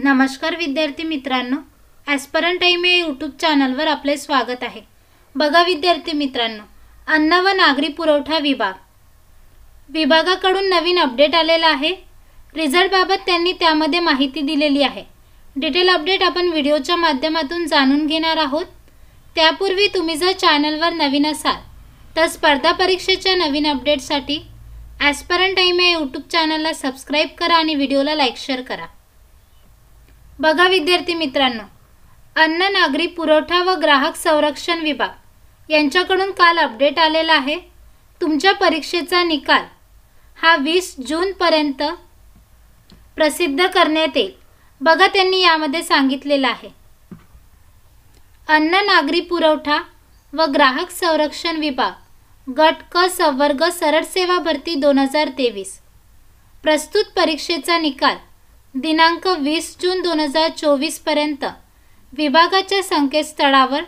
नमस्कार विद्यार्थी मित्रांनो, ॲस्परंट टाइम या यूट्यूब चॅनलवर आपले स्वागत आहे। बघा विद्यार्थी मित्रांनो, अन्न व नागरी पुरवठा विभागाकडून नवीन अपडेट आलेला आहे। रिझल्ट बाबत त्यांनी त्यामध्ये माहिती दिलेली आहे। डिटेल अपडेट आपण व्हिडिओच्या माध्यमातून जाणून घेणार आहोत। त्यापूर्वी तुम्ही जर चॅनलवर नवीन असाल तर स्पर्धा परीक्षेच्या नवीन अपडेटसाठी ॲस्परंट टाइम या यूट्यूब चॅनलला सबस्क्राइब करा आणि व्हिडिओला लाईक शेअर करा। बघा विद्यार्थी मित्रांनो, अन्न नागरी पुरवठा व ग्राहक संरक्षण विभाग यांच्याकडून काल अपडेट आलेला आहे। तुमच्या परीक्षेचा निकाल हा 20 जून पर्यंत प्रसिद्ध करण्यात येईल। बघा त्यांनी यामध्ये सांगितलेलं आहे, अन्न नागरी पुरवठा व ग्राहक संरक्षण विभाग गट क संवर्ग सरळ सेवा भरती 2023 प्रस्तुत परीक्षेचा निकाल दिनांक 20 जून 2024 पर्यंत विभागाच्या संकेतस्थळावर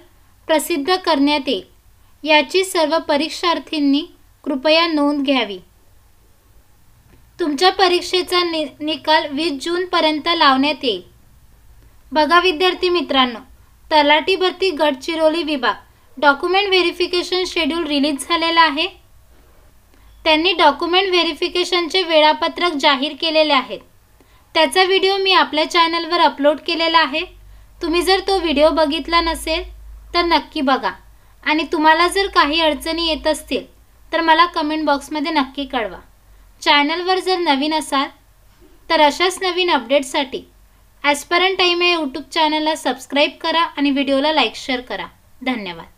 प्रसिद्ध करण्यात येईल। याची सर्व परीक्षार्थींनी कृपया नोंद घ्यावी। तुमच्या परीक्षेचा निकाल 20 जून पर्यंत लावण्यात येईल। बघा विद्यार्थी मित्रांनो, तलाठी भरती गडचिरोली विभाग डॉक्युमेंट व्हेरिफिकेशन शेड्यूल रिलीज झालेला आहे। त्यांनी डॉक्युमेंट व्हेरिफिकेशनचे वेळापत्रक जाहीर केलेले आहे। त्याचा व्हिडिओ मी आपल्या चॅनलवर अपलोड केलेला आहे। तुम्ही जर तो व्हिडिओ बघितला नसेल तर नक्की बघा आणि तुम्हाला जर काही अडचणी येत असतील तर मला कमेंट बॉक्समध्ये नक्की कळवा। चॅनलवर जर नवीन असाल तर अशाच नवीन अपडेट्ससाठी ॲस्परंट टाइम या यूट्यूब चॅनलला सबस्क्राइब करा आणि व्हिडिओला लाईक शेअर करा। धन्यवाद।